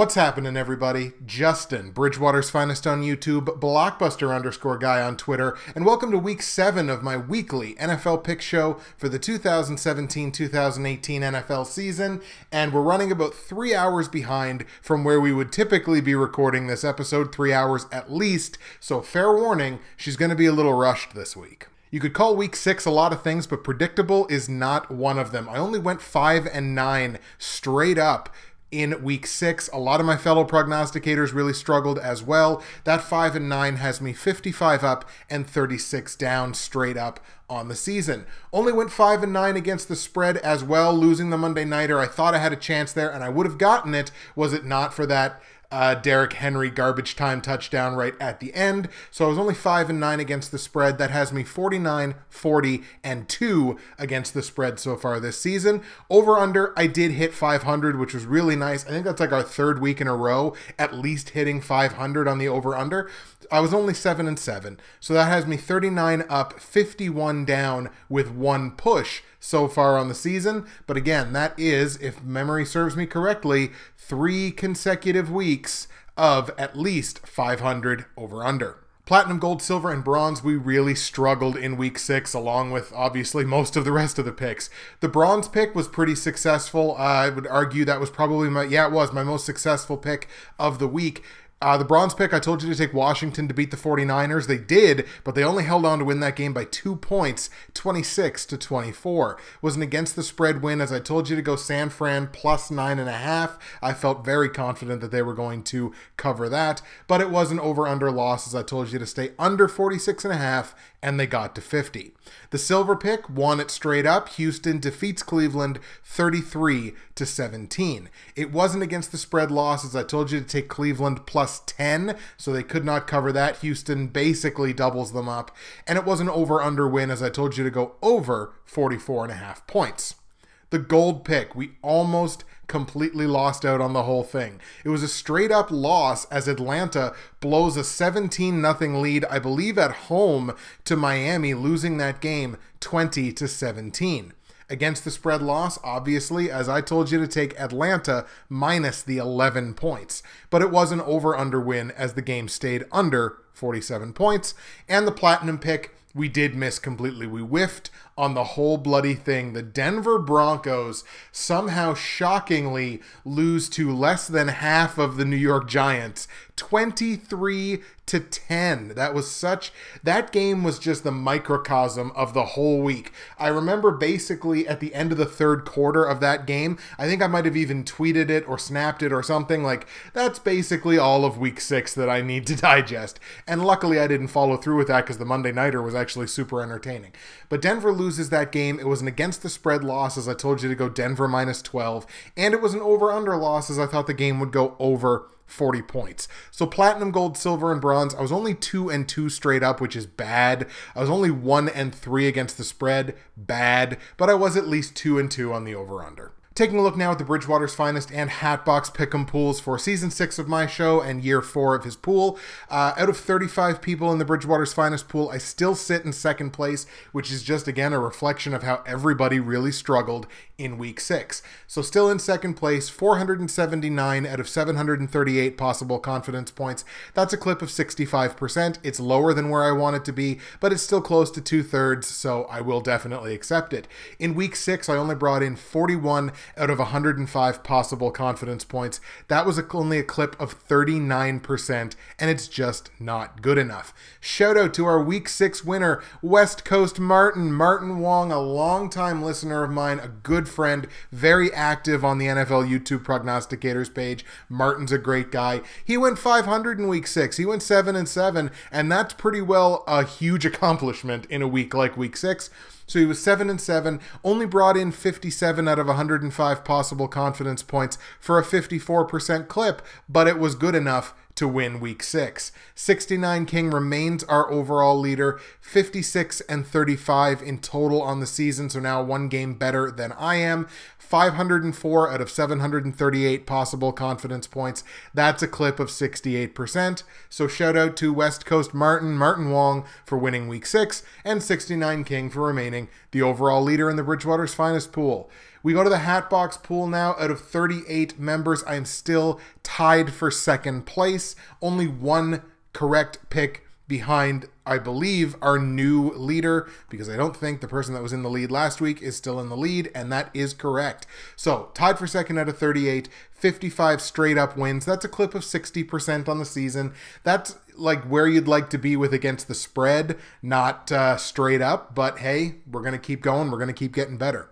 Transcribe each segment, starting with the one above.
What's happening, everybody? Justin, Bridgewater's Finest on YouTube, Blockbuster_guy on Twitter, and welcome to Week 7 of my weekly NFL pick show for the 2017-2018 NFL season, and we're running about 3 hours behind from where we would typically be recording this episode, 3 hours at least, so fair warning, she's going to be a little rushed this week. You could call Week 6 a lot of things, but predictable is not one of them. I only went 5-9 straight up in Week 6. A lot of my fellow prognosticators really struggled as well. That 5-9 has me 55 up and 36 down straight up on the season. Only went 5-9 against the spread as well, losing the Monday Nighter. I thought I had a chance there, and I would have gotten it was it not for that Derrick Henry garbage time touchdown right at the end. So I was only 5-9 against the spread. That has me 49, 40, and 2 against the spread so far this season. Over under, I did hit 500, which was really nice. I think that's like our third week in a row, at least hitting 500 on the over under. I was only 7-7. So that has me 39 up, 51 down with one push so far on the season. But again, that is, if memory serves me correctly, 3 consecutive weeks of at least 500 over under. Platinum, gold, silver, and bronze, we really struggled in Week 6, along with, obviously, most of the rest of the picks. The bronze pick was pretty successful. I would argue that was probably my most successful pick of the week. The bronze pick, I told you to take Washington to beat the 49ers. They did, but they only held on to win that game by 2 points, 26-24. It was an against the spread win. As I told you to go San Fran plus 9.5. I felt very confident that they were going to cover that, but it was an over-under loss, as I told you to stay under 46.5, and they got to 50. The silver pick won it straight up. Houston defeats Cleveland 33-17. It wasn't against the spread loss, as I told you to take Cleveland plus 10, so they could not cover that. Houston basically doubles them up. And it was an over-under win, as I told you to go over 44.5 points. The gold pick, we almost completely lost out on the whole thing. It was a straight up loss as Atlanta blows a 17-0 lead, I believe at home, to Miami, losing that game 20-17. Against the spread loss, obviously, as I told you to take Atlanta minus the 11 points. But it was an over-under win as the game stayed under 47 points. And the platinum pick, we did miss completely. We whiffed on the whole bloody thing. The Denver Broncos somehow shockingly lose to less than half of the New York Giants, 23-10. That game was just the microcosm of the whole week. I remember basically at the end of the third quarter of that game, I think I might have even tweeted it or snapped it or something like, that's basically all of Week 6 that I need to digest. And luckily I didn't follow through with that because the Monday Nighter was actually super entertaining. But Denver loses that game. It was an against the spread loss, as I told you to go Denver minus 12. And it was an over-under loss, as I thought the game would go over 40 points. So platinum, gold, silver, and bronze, I was only 2-2 straight up, which is bad. I was only 1-3 against the spread, bad, but I was at least 2-2 on the over-under. Taking a look now at the Bridgewater's Finest and HATBOX pick'em pools for Season 6 of my show and Year 4 of his pool. Out of 35 people in the Bridgewater's Finest pool, I still sit in second place, which is just, again, a reflection of how everybody really struggled in Week 6. So still in second place, 479 out of 738 possible confidence points. That's a clip of 65%. It's lower than where I want it to be, but it's still close to 2/3, so I will definitely accept it. In Week 6, I only brought in 41 out of 105 possible confidence points. That was only a clip of 39%, and it's just not good enough. Shout out to our Week 6 winner, West Coast Martin Wong, a longtime listener of mine, a good friend, very active on the NFL YouTube prognosticators page. Martin's a great guy. He went 500 in Week 6. He went 7-7, and that's pretty well a huge accomplishment in a week like Week 6. So he was 7-7, only brought in 57 out of 105 possible confidence points for a 54% clip, but it was good enough to win Week 6. 69 King remains our overall leader, 56-35 in total on the season, so now one game better than I am. 504 out of 738 possible confidence points. That's a clip of 68%. So shout out to West Coast Martin Wong for winning Week 6, and 69 King for remaining the overall leader in the Bridgewater's Finest pool. We go to the HATBOX pool now. Out of 38 members, I am still tied for second place. Only one correct pick behind, I believe, our new leader, because I don't think the person that was in the lead last week is still in the lead, and that is correct. So, tied for second out of 38, 55 straight up wins. That's a clip of 60% on the season. That's like where you'd like to be with against the spread, not straight up, but hey, we're going to keep going. We're going to keep getting better.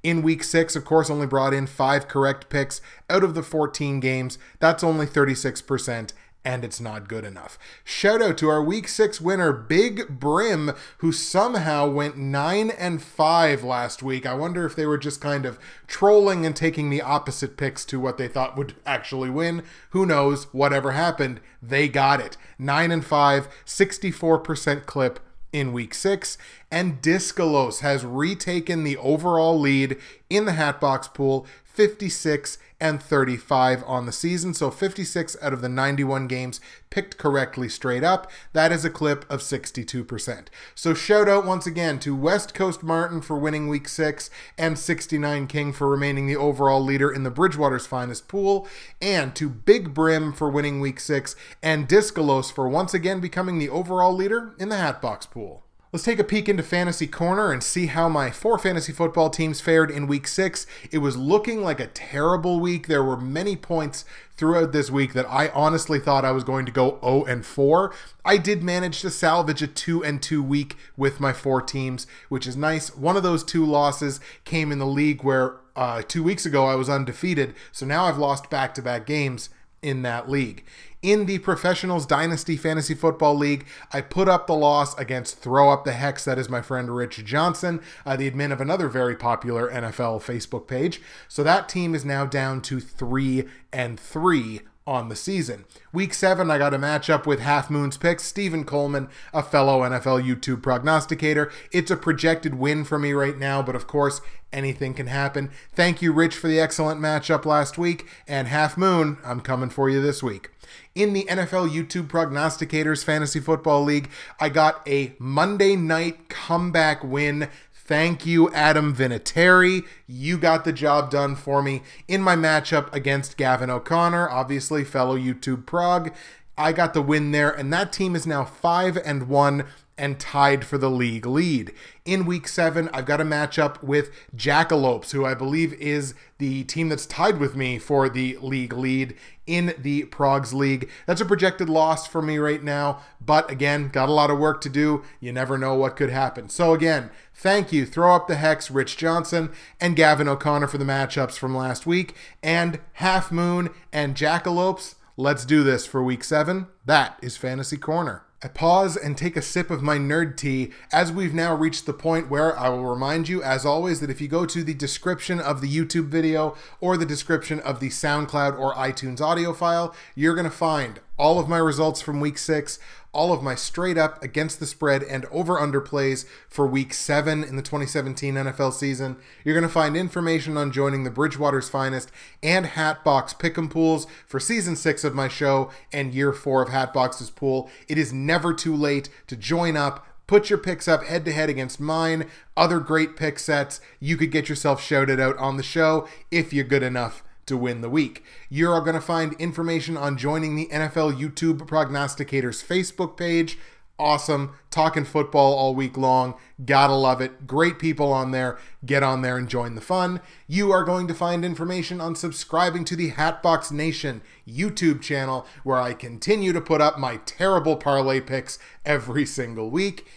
In week 6, of course, only brought in 5 correct picks out of the 14 games. That's only 36%. And it's not good enough. Shout out to our week 6 winner, Big Brim, who somehow went 9-5 last week. I wonder if they were just kind of trolling and taking the opposite picks to what they thought would actually win. Who knows? Whatever happened, they got it. 9-5, 64% clip in week 6. And Dyskolos has retaken the overall lead in the HATBOX pool, 56-35 on the season. So 56 out of the 91 games picked correctly straight up. That is a clip of 62%. So shout out once again to West Coast Martin for winning week 6 and 69 King for remaining the overall leader in the Bridgewater's Finest pool, and to Big Brim for winning week 6 and Dyskolos for once again becoming the overall leader in the HATBOX pool. Let's take a peek into Fantasy Corner and see how my 4 fantasy football teams fared in week 6. It was looking like a terrible week. There were many points throughout this week that I honestly thought I was going to go 0-4. I did manage to salvage a 2-2 week with my 4 teams, which is nice. One of those 2 losses came in the league where 2 weeks ago I was undefeated, so now I've lost back-to-back games in that league. In the Professionals Dynasty Fantasy Football League, I put up the loss against Throw Up the Hex. That is my friend Rich Johnson, the admin of another very popular NFL Facebook page. So that team is now down to 3-3 on the season. Week 7, I got a matchup with Half Moon's Picks, Stephen Coleman, a fellow NFL YouTube prognosticator. It's a projected win for me right now, but of course, anything can happen. Thank you, Rich, for the excellent matchup last week, and Half Moon, I'm coming for you this week. In the NFL YouTube Prognosticators Fantasy Football League, I got a Monday night comeback win. Thank you, Adam Vinatieri. You got the job done for me in my matchup against Gavin O'Connor, obviously fellow YouTube prog. I got the win there, and that team is now 5-1 and tied for the league lead. In week 7, I've got a matchup with Jackalopes, who I believe is the team that's tied with me for the league lead in the Progs League. That's a projected loss for me right now, but again, got a lot of work to do. You never know what could happen. So again, thank you, Throw Up the Hex, Rich Johnson, and Gavin O'Connor for the matchups from last week, and Half Moon and Jackalopes. Let's do this for week 7. That is Fantasy Corner. I pause and take a sip of my nerd tea as we've now reached the point where I will remind you, as always, that if you go to the description of the YouTube video or the description of the SoundCloud or iTunes audio file, you're going to find all of my results from week 6, all of my straight up against the spread and over-under plays for week 7 in the 2017 NFL season. You're going to find information on joining the Bridgewater's Finest and HATBOX Pick'em pools for season 6 of my show and year 4 of HATBOX's pool. It is never too late to join up. Put your picks up head-to-head against mine, other great pick sets. You could get yourself shouted out on the show if you're good enough to win the week. You're going to find information on joining the NFL YouTube Prognosticators Facebook page. Awesome. Talking football all week long. Gotta love it. Great people on there. Get on there and join the fun. You are going to find information on subscribing to the HATBOX Nation YouTube channel, where I continue to put up my terrible parlay picks every single week.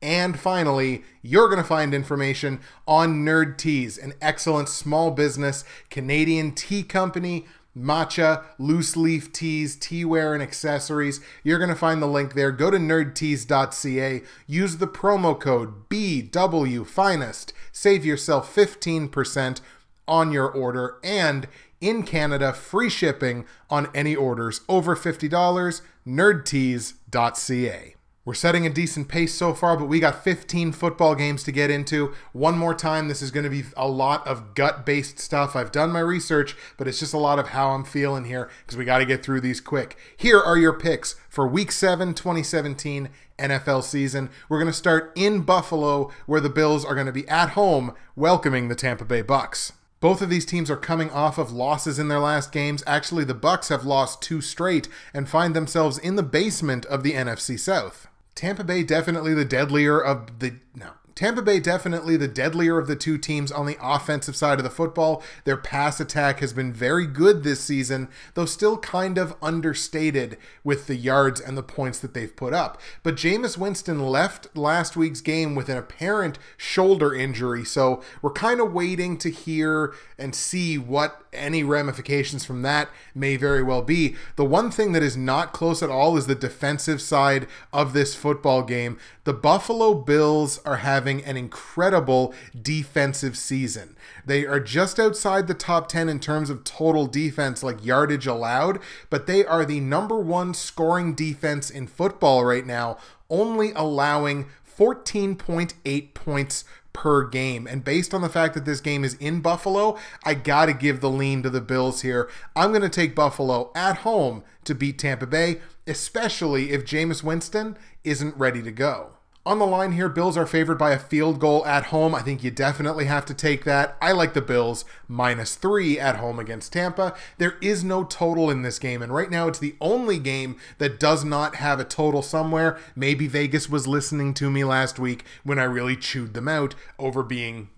And finally, you're going to find information on Nerd Teas, an excellent small business Canadian tea company, matcha, loose leaf teas, teaware, and accessories. You're going to find the link there. Go to nerdteas.ca. Use the promo code BWFinest. Save yourself 15% on your order. And in Canada, free shipping on any orders over $50. nerdteas.ca. We're setting a decent pace so far, but we got 15 football games to get into. One more time, this is going to be a lot of gut-based stuff. I've done my research, but it's just a lot of how I'm feeling here because we got to get through these quick. Here are your picks for Week 7, 2017 NFL season. We're going to start in Buffalo, where the Bills are going to be at home welcoming the Tampa Bay Bucks. Both of these teams are coming off of losses in their last games. Actually, the Bucs have lost 2 straight and find themselves in the basement of the NFC South. Tampa Bay definitely the deadlier of the two teams on the offensive side of the football. Their pass attack has been very good this season, though still kind of understated with the yards and the points that they've put up. But Jameis Winston left last week's game with an apparent shoulder injury, so we're kind of waiting to hear and see what any ramifications from that may very well be. The one thing that is not close at all is the defensive side of this football game. The Buffalo Bills are having an incredible defensive season. They are just outside the top 10 in terms of total defense, like yardage allowed, but they are the #1 scoring defense in football right now, only allowing 14.8 points per game. And based on the fact that this game is in Buffalo, I gotta give the lean to the Bills here. I'm gonna take Buffalo at home to beat Tampa Bay, especially if Jameis Winston isn't ready to go. On the line here, Bills are favored by a field goal at home. I think you definitely have to take that. I like the Bills -3 at home against Tampa. There is no total in this game, and right now it's the only game that does not have a total somewhere. Maybe Vegas was listening to me last week when I really chewed them out over being,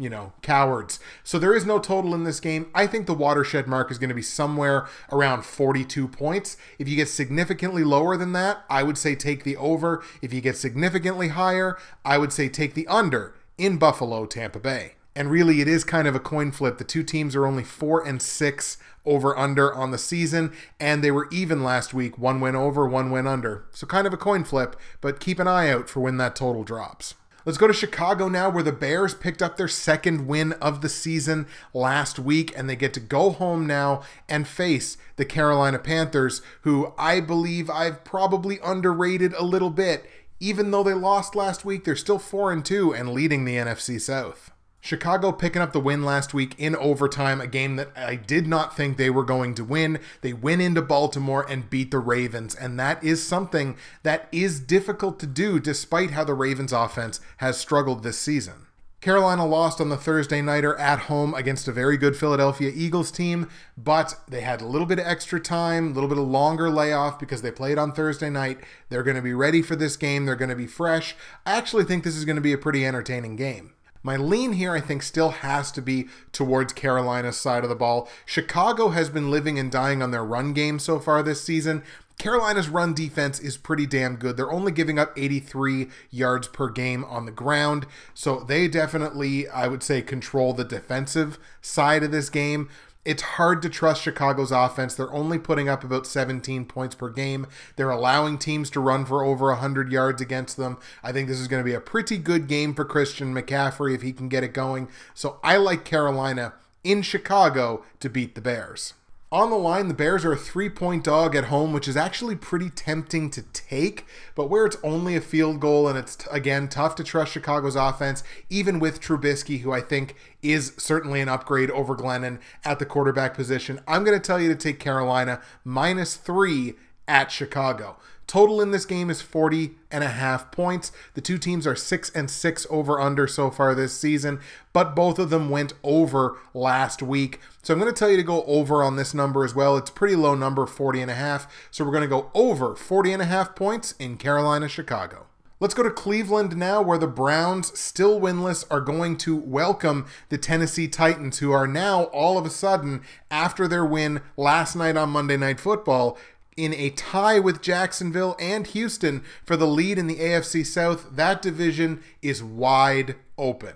cowards. So there is no total in this game. I think the watershed mark is going to be somewhere around 42 points. If you get significantly lower than that, I would say take the over. If you get significantly higher, I would say take the under in Buffalo, Tampa Bay. And really, it is kind of a coin flip. The two teams are only 4-6 over under on the season, and they were even last week, 1 win over, 1 win under. So kind of a coin flip, but keep an eye out for when that total drops. Let's go to Chicago now, where the Bears picked up their 2nd win of the season last week, and they get to go home now and face the Carolina Panthers, who I believe I've probably underrated a little bit. Even though they lost last week, they're still 4-2 and leading the NFC South. Chicago picking up the win last week in overtime, a game that I did not think they were going to win. They went into Baltimore and beat the Ravens, and that is something that is difficult to do despite how the Ravens offense has struggled this season. Carolina lost on the Thursday nighter at home against a very good Philadelphia Eagles team, but they had a little bit of extra time, a little bit of longer layoff because they played on Thursday night. They're going to be ready for this game. They're going to be fresh. I actually think this is going to be a pretty entertaining game. My lean here, I think, still has to be towards Carolina's side of the ball. Chicago has been living and dying on their run game so far this season. Carolina's run defense is pretty damn good. They're only giving up 83 yards per game on the ground, so they definitely, I would say, control the defensive side of this game. It's hard to trust Chicago's offense. They're only putting up about 17 points per game. They're allowing teams to run for over 100 yards against them. I think this is going to be a pretty good game for Christian McCaffrey if he can get it going. So I like Carolina in Chicago to beat the Bears. On the line, the Bears are a 3-point dog at home, which is actually pretty tempting to take, but where it's only a field goal and it's, again, tough to trust Chicago's offense, even with Trubisky, who I think is certainly an upgrade over Glennon at the quarterback position, I'm going to tell you to take Carolina -3 at Chicago. Total in this game is 40.5 points. The two teams are 6-6 over under so far this season, but both of them went over last week. So I'm going to tell you to go over on this number as well. It's a pretty low number, 40.5. So we're going to go over 40.5 points in Carolina, Chicago. Let's go to Cleveland now, where the Browns, still winless, are going to welcome the Tennessee Titans, who are now, all of a sudden, after their win last night on Monday Night Football, in a tie with Jacksonville and Houston for the lead in the AFC South. That division is wide open.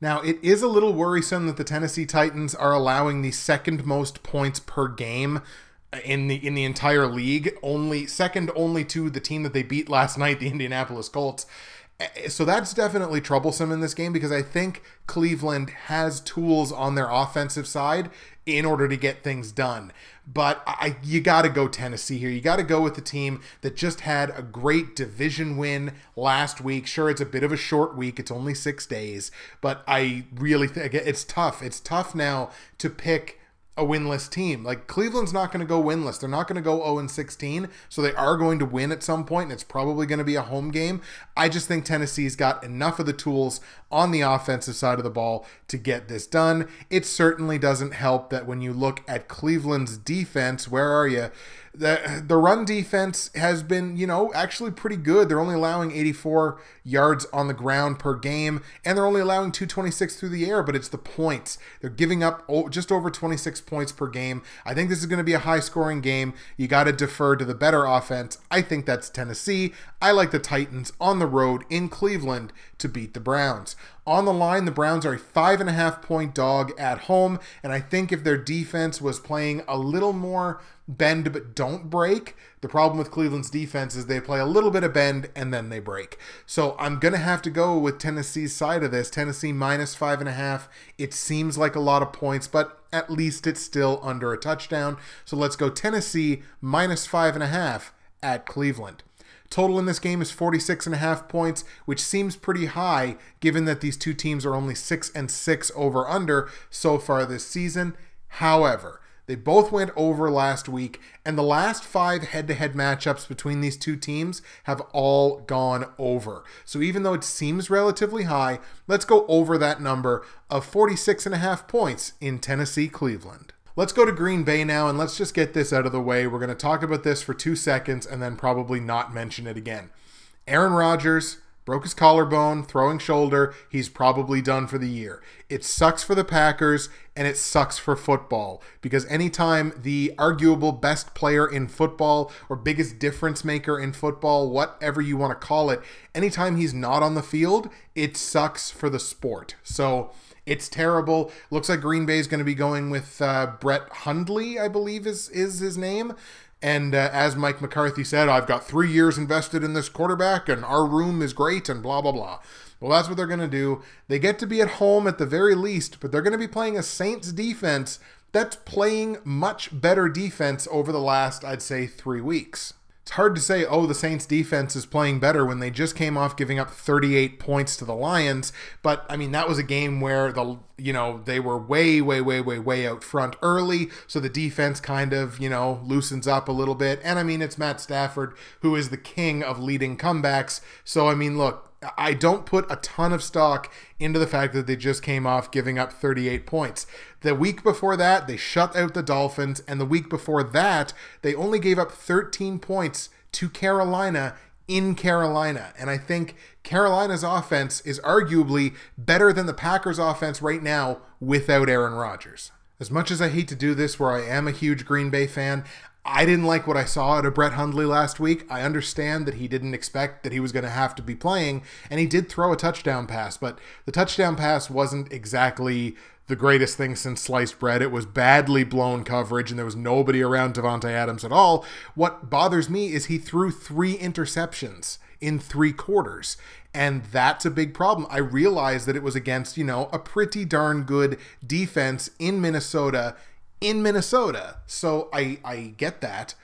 Now, it is a little worrisome that the Tennessee Titans are allowing the 2nd most points per game in the entire league, second only to the team that they beat last night, the Indianapolis Colts. So that's definitely troublesome in this game because I think Cleveland has tools on their offensive side in order to get things done. But you got to go Tennessee here. You got to go with the team that just had a great division win last week. Sure, it's a bit of a short week. It's only 6 days. But I really think it's tough. It's tough now to pick a winless team. Like, Cleveland's not going to go winless. They're not going to go 0-16, so they are going to win at some point, and it's probably going to be a home game. I just think Tennessee's got enough of the tools on the offensive side of the ball to get this done. It certainly doesn't help that when you look at Cleveland's defense, where are you? The run defense has been, actually pretty good. They're only allowing 84 yards on the ground per game, and they're only allowing 226 through the air, but it's the points. They're giving up just over 26 points per game. I think this is going to be a high-scoring game. You got to defer to the better offense. I think that's Tennessee. I like the Titans on the road in Cleveland to beat the Browns. On the line, the Browns are a 5.5-point dog at home, and I think if their defense was playing a little more bend but don't break, the problem with Cleveland's defense is they play a little bit of bend and then they break. So I'm going to have to go with Tennessee's side of this. Tennessee minus 5.5. It seems like a lot of points, but at least it's still under a touchdown. So let's go Tennessee minus 5.5 at Cleveland. Total in this game is 46.5 points, which seems pretty high given that these two teams are only 6-6 over under so far this season. However, they both went over last week, and the last 5 head-to-head matchups between these two teams have all gone over. So even though it seems relatively high, let's go over that number of 46.5 points in Tennessee-Cleveland. Let's go to Green Bay now, and let's just get this out of the way. We're going to talk about this for 2 seconds and then probably not mention it again. Aaron Rodgers broke his collarbone, throwing shoulder. He's probably done for the year. It sucks for the Packers, and it sucks for football, because anytime the arguable best player in football or biggest difference maker in football, whatever you want to call it, anytime he's not on the field, it sucks for the sport. So it's terrible. Looks like Green Bay is going to be going with Brett Hundley, I believe is his name. And as Mike McCarthy said, I've got 3 years invested in this quarterback and our room is great and blah, blah, blah. Well, that's what they're going to do. They get to be at home at the very least, but they're going to be playing a Saints defense that's playing much better defense over the last, I'd say, 3 weeks. It's hard to say, oh, the Saints defense is playing better when they just came off giving up 38 points to the Lions. But, I mean, that was a game where they were way out front early. So the defense kind of, loosens up a little bit. And, I mean, it's Matt Stafford, who is the king of leading comebacks. So, I mean, look, I don't put a ton of stock into the fact that they just came off giving up 38 points. The week before that, they shut out the Dolphins, and the week before that, they only gave up 13 points to Carolina in Carolina. And I think Carolina's offense is arguably better than the Packers' offense right now without Aaron Rodgers. As much as I hate to do this, where I am a huge Green Bay fan, I didn't like what I saw out of Brett Hundley last week. I understand that he didn't expect that he was going to have to be playing, and he did throw a touchdown pass, but the touchdown pass wasn't exactly the greatest thing since sliced bread. It was badly blown coverage, and there was nobody around Davante Adams at all. What bothers me is he threw 3 interceptions in 3 quarters, and that's a big problem. I realized that it was against, a pretty darn good defense in Minnesota. So I get that.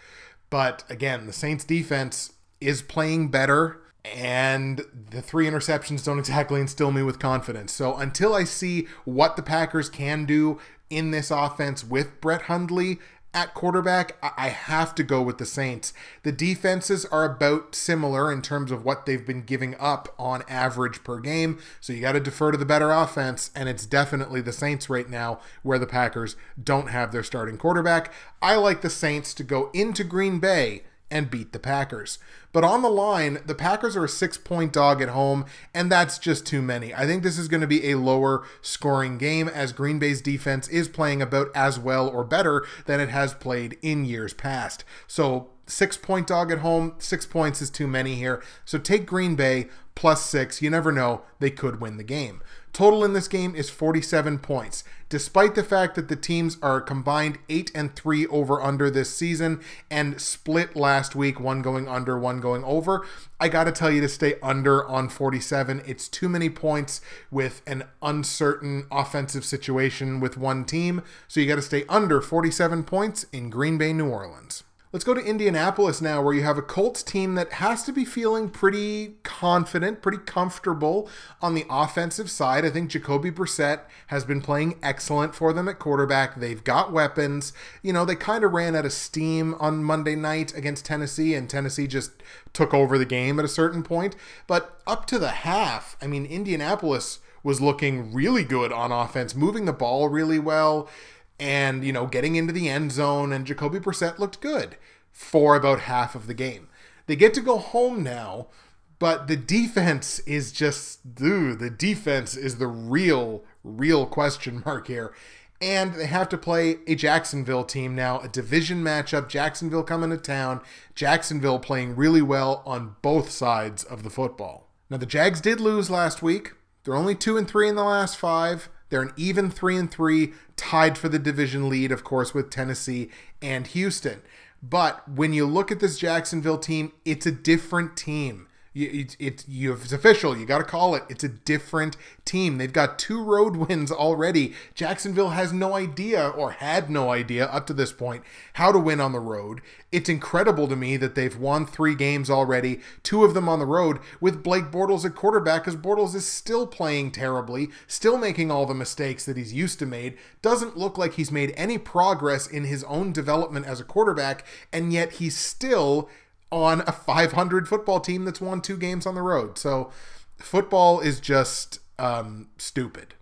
But again, the Saints defense is playing better, and the 3 interceptions don't exactly instill me with confidence. So until I see what the Packers can do in this offense with Brett Hundley at quarterback, I have to go with the Saints. The defenses are about similar in terms of what they've been giving up on average per game, so you got to defer to the better offense, and it's definitely the Saints right now where the Packers don't have their starting quarterback. I like the Saints to go into Green Bay and beat the Packers. But on the line, the Packers are a 6-point dog at home, and that's just too many. I think this is going to be a lower scoring game, as Green Bay's defense is playing about as well or better than it has played in years past. So 6-point dog at home, 6 points is too many here. So take Green Bay plus 6. You never know, they could win the game. Total in this game is 47 points. Despite the fact that the teams are combined 8-3 over/under this season and split last week, one going under, one going over, I got to tell you to stay under on 47. It's too many points with an uncertain offensive situation with one team. So you got to stay under 47 points in Green Bay, New Orleans. Let's go to Indianapolis now, where you have a Colts team that has to be feeling pretty confident, pretty comfortable on the offensive side. I think Jacoby Brissett has been playing excellent for them at quarterback. They've got weapons. You know, they kind of ran out of steam on Monday night against Tennessee, and Tennessee just took over the game at a certain point. But up to the half, I mean, Indianapolis was looking really good on offense, moving the ball really well, and, you know, getting into the end zone, and Jacoby Brissett looked good for about half of the game. They get to go home now, but the defense is just, the defense is the real question mark here. And they have to play a Jacksonville team now, a division matchup, Jacksonville coming to town, Jacksonville playing really well on both sides of the football. Now, the Jags did lose last week. They're only 2-3 in the last 5. They're an even 3-3, tied for the division lead, of course, with Tennessee and Houston. But when you look at this Jacksonville team, it's a different team. It's official. You got to call it. It's a different team. They've got 2 road wins already. Jacksonville has no idea, or had no idea up to this point, how to win on the road. It's incredible to me that they've won 3 games already, 2 of them on the road, with Blake Bortles at quarterback, because Bortles is still playing terribly, still making all the mistakes that he's used to made, doesn't look like he's made any progress in his own development as a quarterback, and yet he's still on a 500 football team that's won 2 games on the road. So football is just stupid.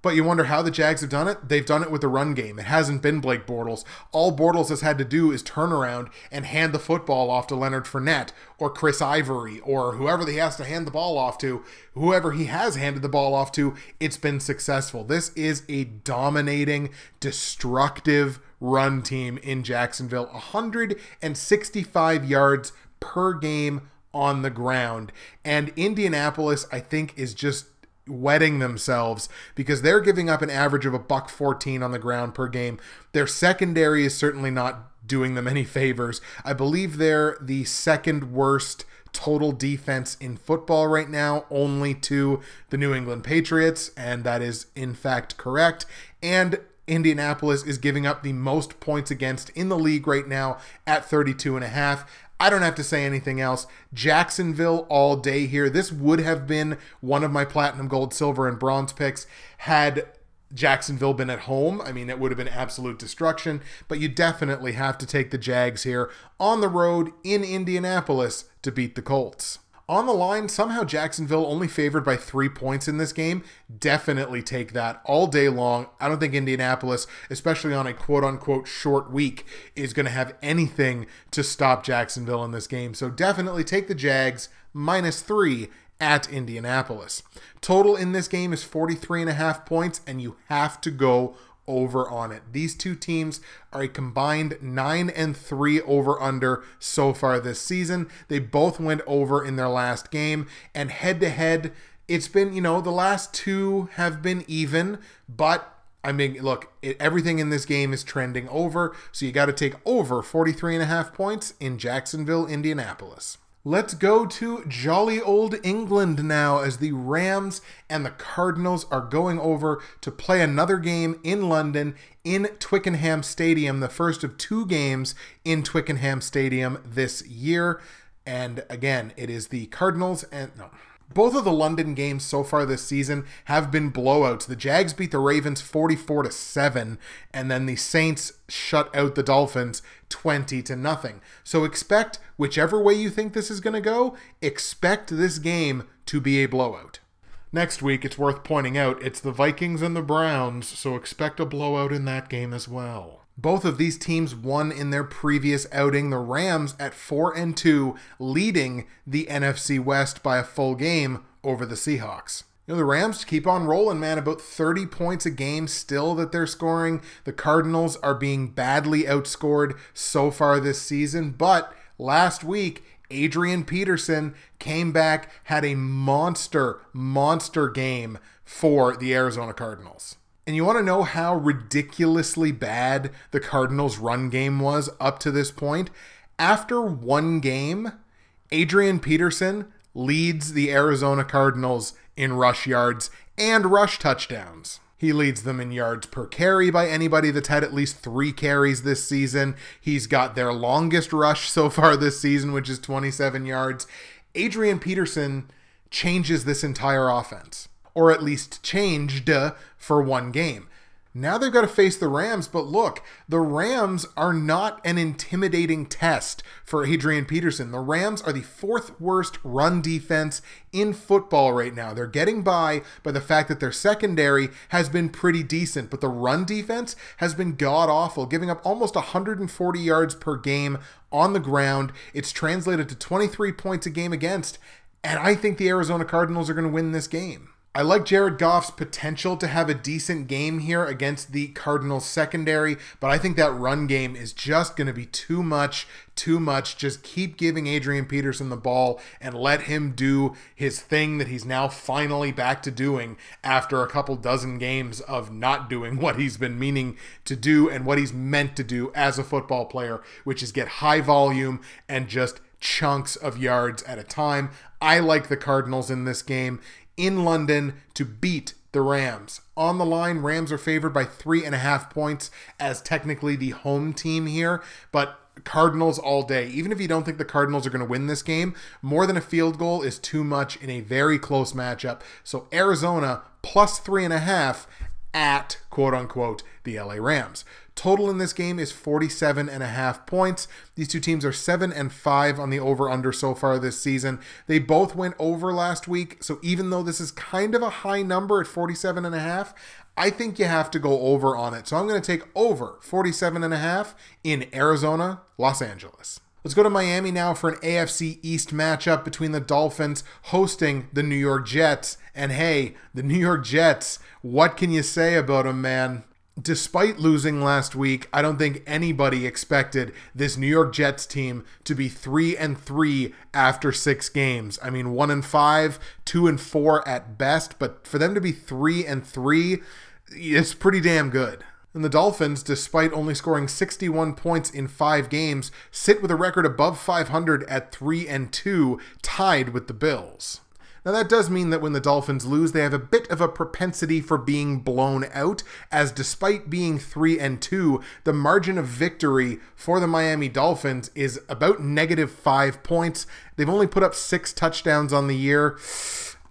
But you wonder how the Jags have done it? They've done it with the run game. It hasn't been Blake Bortles. All Bortles has had to do is turn around and hand the football off to Leonard Fournette or Chris Ivory or whoever he has to hand the ball off to. Whoever he has handed the ball off to, it's been successful. This is a dominating, destructive run team in Jacksonville. 165 yards per game on the ground. And Indianapolis, I think, is just wetting themselves because they're giving up an average of $114 on the ground per game. Their secondary is certainly not doing them any favors. I believe they're the 2nd worst total defense in football right now, only to the New England Patriots, and that is in fact correct. And Indianapolis is giving up the most points against in the league right now at 32.5. I don't have to say anything else. Jacksonville all day here. This would have been one of my platinum, gold, silver, and bronze picks had Jacksonville been at home. I mean, it would have been absolute destruction, but you definitely have to take the Jags here on the road in Indianapolis to beat the Colts. On the line, somehow Jacksonville only favored by 3 points in this game. Definitely take that all day long. I don't think Indianapolis, especially on a quote-unquote short week, is going to have anything to stop Jacksonville in this game. So definitely take the Jags -3 at Indianapolis. Total in this game is 43.5 points, and you have to go over on it. These 2 teams are a combined 9-3 over-under so far this season. They both went over in their last game, and head-to-head, it's been, you know, the last 2 have been even, but I mean, look, everything in this game is trending over, so you got to take over 43.5 points in Jacksonville, Indianapolis. Let's go to jolly old England now, as the Rams and the Cardinals are going over to play another game in London in Twickenham Stadium, the first of 2 games in Twickenham Stadium this year. And again, it is the Cardinals and both of the London games so far this season have been blowouts. The Jags beat the Ravens 44-7, and then the Saints shut out the Dolphins 20-0. So expect, whichever way you think this is going to go, expect this game to be a blowout. Next week, it's worth pointing out, it's the Vikings and the Browns, so expect a blowout in that game as well. Both of these teams won in their previous outing. The Rams at 4-2, leading the NFC West by a full game over the Seahawks. You know, the Rams keep on rolling, man. About 30 points a game still that they're scoring. The Cardinals are being badly outscored so far this season. But last week, Adrian Peterson came back, had a monster game for the Arizona Cardinals. And you want to know how ridiculously bad the Cardinals' run game was up to this point? After 1 game, Adrian Peterson leads the Arizona Cardinals in rush yards and rush touchdowns. He leads them in yards per carry by anybody that's had at least 3 carries this season. He's got their longest rush so far this season, which is 27 yards. Adrian Peterson changes this entire offense, or at least changed for one game. Now they've got to face the Rams, but look, the Rams are not an intimidating test for Adrian Peterson. The Rams are the 4th worst run defense in football right now. They're getting by the fact that their secondary has been pretty decent, but the run defense has been god-awful, giving up almost 140 yards per game on the ground. It's translated to 23 points a game against, and I think the Arizona Cardinals are going to win this game. I like Jared Goff's potential to have a decent game here against the Cardinals secondary, but I think that run game is just going to be too much. Just keep giving Adrian Peterson the ball and let him do his thing that he's now finally back to doing after a couple dozen games of not doing what he's been meaning to do and what he's meant to do as a football player, which is get high volume and just chunks of yards at a time. I like the Cardinals in this game in London to beat the Rams. On the line, Rams are favored by 3.5 points as technically the home team here, but Cardinals all day. Even if you don't think the Cardinals are going to win this game, more than a field goal is too much in a very close matchup. So Arizona plus 3.5 at, quote-unquote, the LA Rams. Total in this game is 47.5 points. These two teams are 7-5 on the over-under so far this season. They both went over last week, so even though this is kind of a high number at 47.5, I think you have to go over on it. So I'm going to take over 47.5 in Arizona, Los Angeles. Let's go to Miami now for an AFC East matchup between the Dolphins hosting the New York Jets. And hey, the New York Jets, what can you say about them, man? Despite losing last week, I don't think anybody expected this New York Jets team to be 3-3 after 6 games. I mean, 1-5, 2-4 at best, but for them to be 3-3, it's pretty damn good. And the Dolphins, despite only scoring 61 points in 5 games, sit with a record above 500 at 3-2, tied with the Bills. Now that does mean that when the Dolphins lose, they have a bit of a propensity for being blown out, as despite being 3-2, the margin of victory for the Miami Dolphins is about -5 points. They've only put up 6 touchdowns on the year.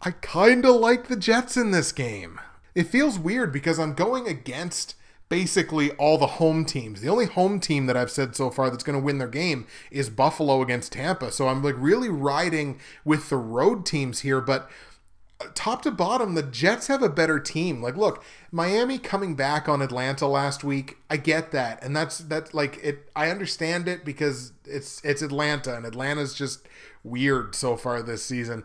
I kind of like the Jets in this game. It feels weird because I'm going against basically all the home teams. The only home team that I've said so far that's going to win their game is Buffalo against Tampa. So I'm like really riding with the road teams here, but top to bottom, the Jets have a better team. Like, look, Miami coming back on Atlanta last week, I get that. And that's like it. I understand it because it's Atlanta, and Atlanta's just weird so far this season.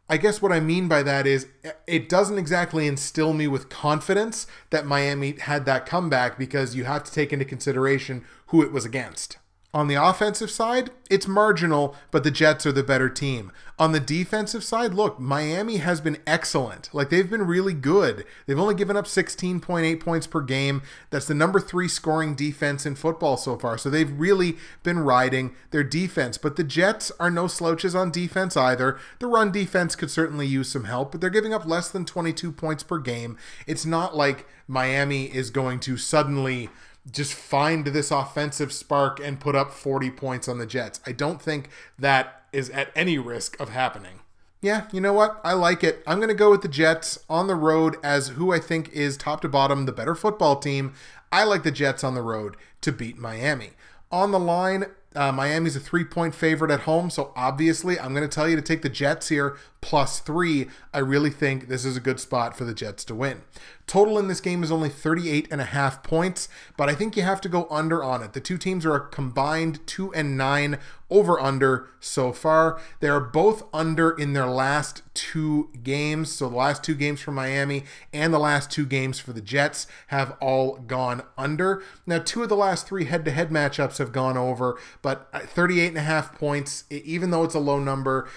I guess what I mean by that is it doesn't exactly instill me with confidence that Miami had that comeback, because you have to take into consideration who it was against. On the offensive side, it's marginal, but the Jets are the better team. On the defensive side, look, Miami has been excellent. Like, they've been really good. They've only given up 16.8 points per game. That's the number 3 scoring defense in football so far. So they've really been riding their defense. But the Jets are no slouches on defense either. The run defense could certainly use some help, but they're giving up less than 22 points per game. It's not like Miami is going to suddenly just find this offensive spark and put up 40 points on the Jets. I don't think that is at any risk of happening. Yeah, you know what? I like it. I'm going to go with the Jets on the road as who I think is top to bottom the better football team. I like the Jets on the road to beat Miami. On the line, Miami's a 3-point favorite at home, so obviously I'm going to tell you to take the Jets here +3. I really think this is a good spot for the Jets to win. Total in this game is only 38.5 points, but I think you have to go under on it. The two teams are a combined 2-9 over-under so far. They are both under in their last 2 games. So the last 2 games for Miami and the last 2 games for the Jets have all gone under. Now, 2 of the last 3 head-to-head matchups have gone over, but 38.5 points, even though it's a low number,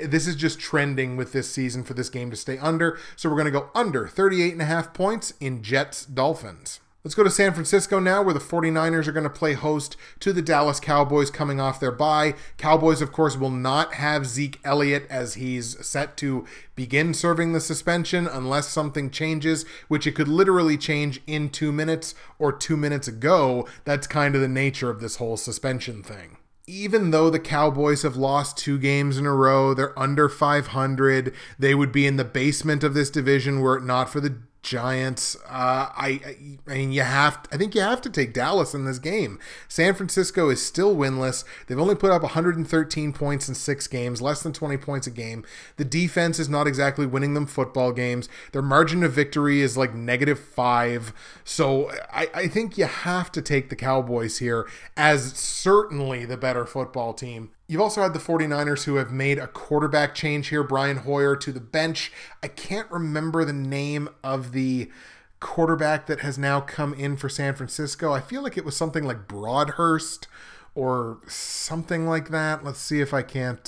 this is just trending with this season for this game to stay under. So we're going to go under 38.5 points in Jets-Dolphins. Let's go to San Francisco now, where the 49ers are going to play host to the Dallas Cowboys coming off their bye. Cowboys, of course, will not have Zeke Elliott as he's set to begin serving the suspension unless something changes, which it could literally change in 2 minutes or 2 minutes ago. That's kind of the nature of this whole suspension thing. Even though the Cowboys have lost 2 games in a row, they're under 500. They would be in the basement of this division were it not for the Giants. I think you have to take Dallas in this game. San Francisco is still winless. They've only put up 113 points in 6 games, less than 20 points a game. The defense is not exactly winning them football games. Their margin of victory is like -5. So I think you have to take the Cowboys here as certainly the better football team. You've also had the 49ers who have made a quarterback change here, Brian Hoyer to the bench. I can't remember the name of the quarterback that has now come in for San Francisco. I feel like it was something like Broadhurst or something like that. Let's see if I can't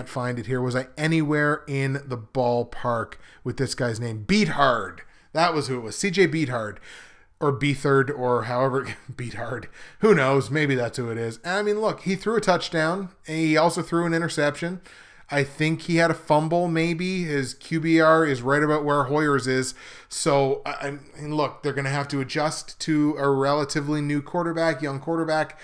find it here. Was I anywhere in the ballpark with this guy's name? Beathard. That was who it was. CJ Beathard. Or Beathard, or however, Beathard. Who knows? Maybe that's who it is. And I mean, look, he threw a touchdown. And he also threw an interception. I think he had a fumble, maybe. His QBR is right about where Hoyer's is. So, I mean, look, they're going to have to adjust to a relatively new quarterback, young quarterback.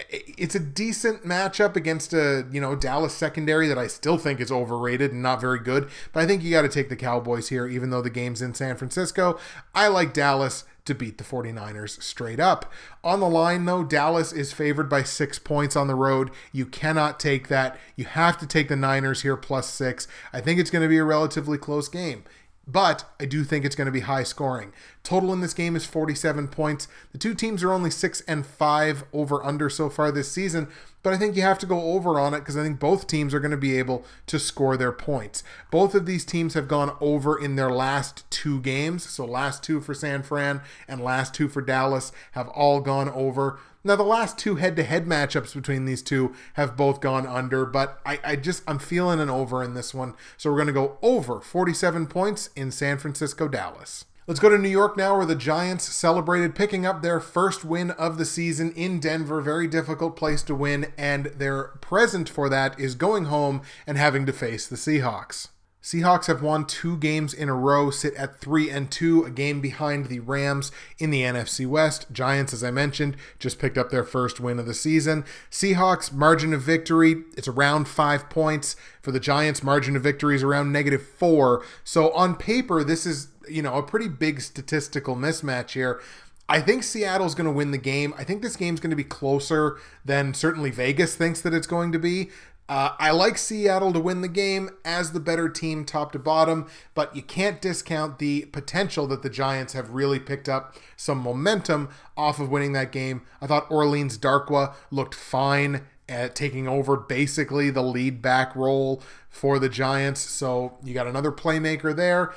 It's a decent matchup against a Dallas secondary that I still think is overrated and not very good. But I think you got to take the Cowboys here, even though the game's in San Francisco. I like Dallas to beat the 49ers straight up. On the line, though, Dallas is favored by 6 points on the road. You cannot take that. You have to take the Niners here +6. I think it's going to be a relatively close game. But I do think it's going to be high scoring. Total in this game is 47 points. The two teams are only 6-5 over/under so far this season, but I think you have to go over on it because I think both teams are going to be able to score their points. Both of these teams have gone over in their last 2 games. So last 2 for San Fran and last 2 for Dallas have all gone over. Now, the last 2 head-to-head matchups between these two have both gone under, but I'm feeling an over in this one. So we're going to go over 47 points in San Francisco, Dallas. Let's go to New York now, where the Giants celebrated picking up their first win of the season in Denver. Very difficult place to win, and their present for that is going home and having to face the Seahawks. Seahawks have won 2 games in a row, sit at 3-2, a game behind the Rams in the NFC West. Giants, as I mentioned, just picked up their first win of the season. Seahawks, margin of victory, it's around 5 points. For the Giants, margin of victory is around -4. So on paper, this is, a pretty big statistical mismatch here. I think Seattle's going to win the game. I think this game's going to be closer than certainly Vegas thinks that it's going to be. I like Seattle to win the game as the better team top to bottom, but you can't discount the potential that the Giants have really picked up some momentum off of winning that game. I thought Orleans Darkwa looked fine at taking over basically the lead back role for the Giants, so you got another playmaker there.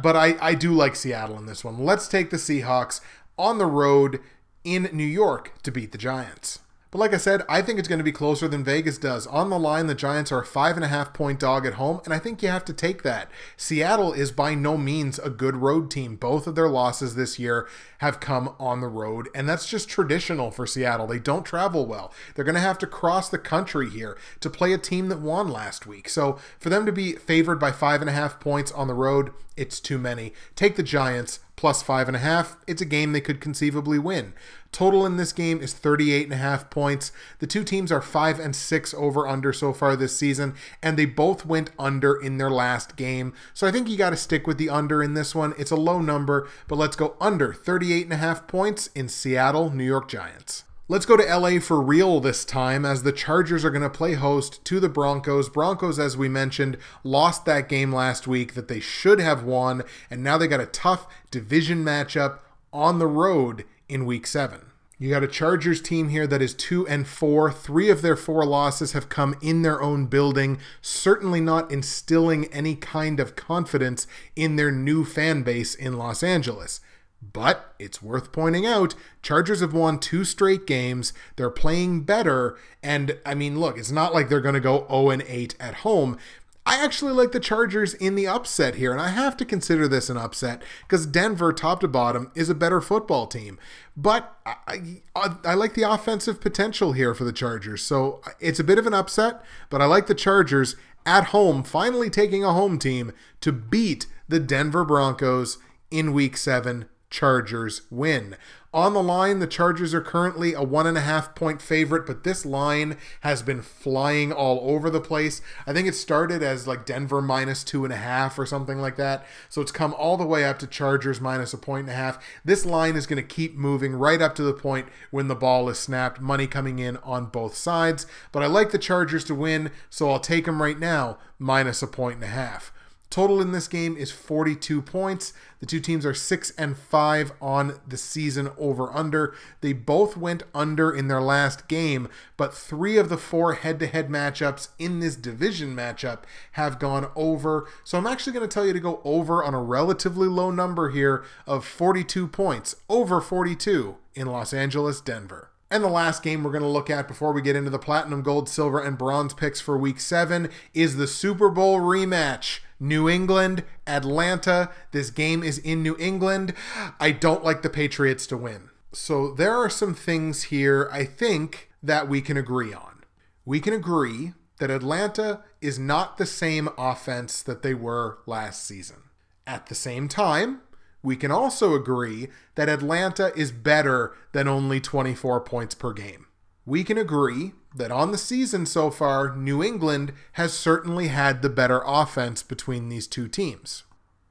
But I do like Seattle in this one. Let's take the Seahawks on the road in New York to beat the Giants. But like I said, I think it's going to be closer than Vegas does. On the line, the Giants are a 5.5-point dog at home, and I think you have to take that. Seattle is by no means a good road team. Both of their losses this year have come on the road, and that's just traditional for Seattle. They don't travel well. They're going to have to cross the country here to play a team that won last week. So for them to be favored by 5.5 points on the road, it's too many. Take the Giants +5.5. It's a game they could conceivably win. Total in this game is 38.5 points. The two teams are 5-6 over/under so far this season, and they both went under in their last game. So I think you got to stick with the under in this one. It's a low number, but let's go under 38.5 points in Seattle, New York Giants. Let's go to LA for real this time, as the Chargers are going to play host to the Broncos. Broncos, as we mentioned, lost that game last week that they should have won, and now they got a tough division matchup on the road in Week 7. You got a Chargers team here that is 2-4. 3 of their 4 losses have come in their own building, certainly not instilling any kind of confidence in their new fan base in Los Angeles. But it's worth pointing out, Chargers have won 2 straight games. They're playing better. And I mean, look, it's not like they're going to go 0-8 at home. I actually like the Chargers in the upset here, and I have to consider this an upset because Denver, top to bottom, is a better football team. But I like the offensive potential here for the Chargers, so it's a bit of an upset, but I like the Chargers at home, finally taking a home team to beat the Denver Broncos in Week 7. Chargers win. On the line, the Chargers are currently a 1.5 point favorite, but this line has been flying all over the place. I think it started as like Denver minus 2.5 or something like that. So it's come all the way up to Chargers minus 1.5 points. This line is going to keep moving right up to the point when the ball is snapped. Money coming in on both sides. But I like the Chargers to win, so I'll take them right now minus 1.5 points. Total in this game is 42 points. The two teams are 6-5 on the season over-under. They both went under in their last game, but 3 of the 4 head-to-head matchups in this division matchup have gone over. So I'm actually going to tell you to go over on a relatively low number here of 42 points, over 42 in Los Angeles, Denver. And the last game we're going to look at before we get into the platinum, gold, silver, and bronze picks for Week 7 is the Super Bowl rematch. New England, Atlanta. This game is in New England. I don't like the Patriots to win. So there are some things here I think that we can agree on. We can agree that Atlanta is not the same offense that they were last season. At the same time, we can also agree that Atlanta is better than only 24 points per game. We can agree that on the season so far, New England has certainly had the better offense between these two teams.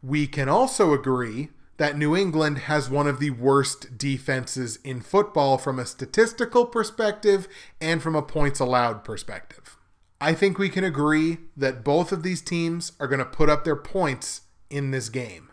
We can also agree that New England has one of the worst defenses in football from a statistical perspective and from a points allowed perspective. I think we can agree that both of these teams are going to put up their points in this game.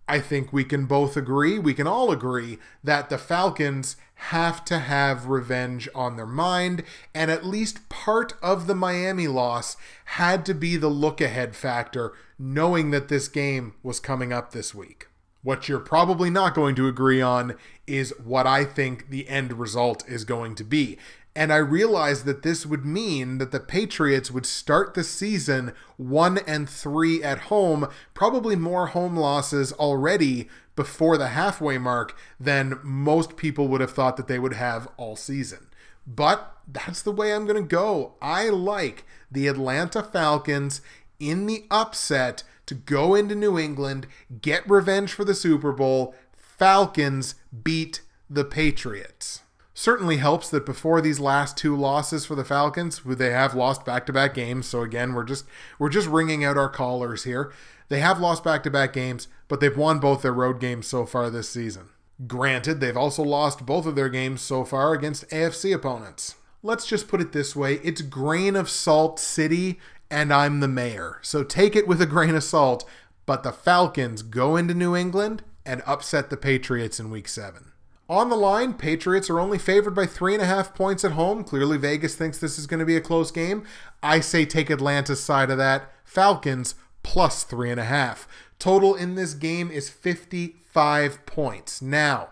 I think we can all agree that the Falcons have to have revenge on their mind, and at least part of the Miami loss had to be the look-ahead factor, knowing that this game was coming up this week. What you're probably not going to agree on is what I think the end result is going to be. And I realized that this would mean that the Patriots would start the season 1-3 at home, probably more home losses already before the halfway mark than most people would have thought that they would have all season. But that's the way I'm going to go. I like the Atlanta Falcons in the upset to go into New England, get revenge for the Super Bowl. Falcons beat the Patriots. Certainly helps that before these last 2 losses for the Falcons, they have lost back-to-back games. So again, we're just ringing out our callers here. They have lost back-to-back games, but they've won both their road games so far this season. Granted, they've also lost both of their games so far against AFC opponents. Let's just put it this way. It's grain of salt city, and I'm the mayor. So take it with a grain of salt. But the Falcons go into New England and upset the Patriots in Week 7. On the line, Patriots are only favored by 3.5 points at home. Clearly, Vegas thinks this is going to be a close game. I say take Atlanta's side of that. Falcons plus 3.5. Total in this game is 55 points. Now,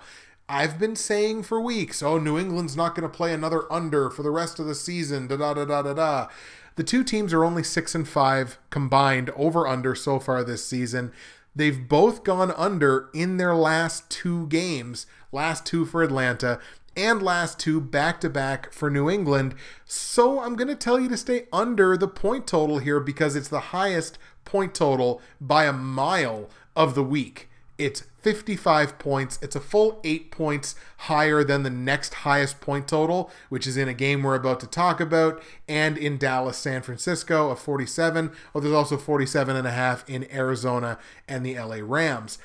I've been saying for weeks, New England's not going to play another under for the rest of the season, da-da-da-da-da-da. The two teams are only 6-5 combined over-under so far this season. They've both gone under in their last 2 games, last 2 for Atlanta, and last 2 back-to-back for New England. So I'm going to tell you to stay under the point total here because it's the highest point total by a mile of the week. It's 55 points. It's a full 8 points higher than the next highest point total, which is in a game we're about to talk about, and in Dallas, San Francisco of 47. There's also 47.5 in Arizona and the LA Rams.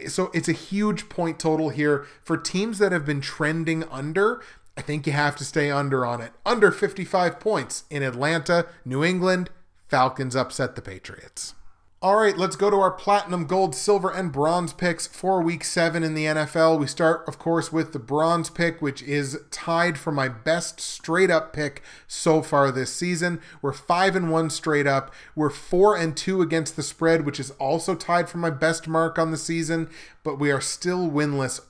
So it's a huge point total here. For teams that have been trending under, I think you have to stay under on it. Under 55 points in Atlanta, New England, Falcons upset the Patriots. All right, let's go to our platinum, gold, silver, and bronze picks for Week 7 in the NFL. We start, of course, with the bronze pick, which is tied for my best straight-up pick so far this season. We're 5-1 straight up. We're 4-2 against the spread, which is also tied for my best mark on the season, but we are still winless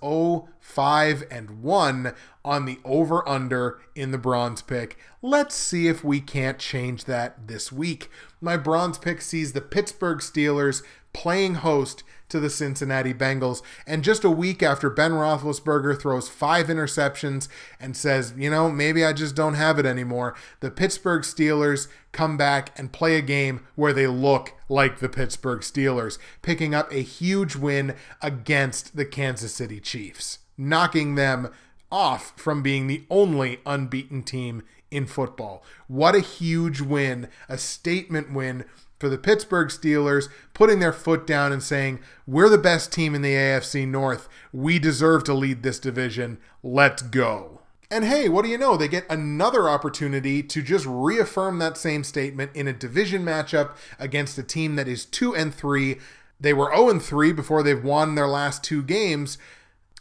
5-1 on the over-under in the bronze pick. Let's see if we can't change that this week. My bronze pick sees the Pittsburgh Steelers playing host to the Cincinnati Bengals. And just a week after Ben Roethlisberger throws 5 interceptions and says, you know, maybe I just don't have it anymore, the Pittsburgh Steelers come back and play a game where they look like the Pittsburgh Steelers, picking up a huge win against the Kansas City Chiefs, knocking them off from being the only unbeaten team in football. What a huge win, a statement win for the Pittsburgh Steelers, putting their foot down and saying, we're the best team in the AFC North. We deserve to lead this division. Let's go. And hey, what do you know? They get another opportunity to just reaffirm that same statement in a division matchup against a team that is 2-3. They were 0-3 before they've won their last 2 games.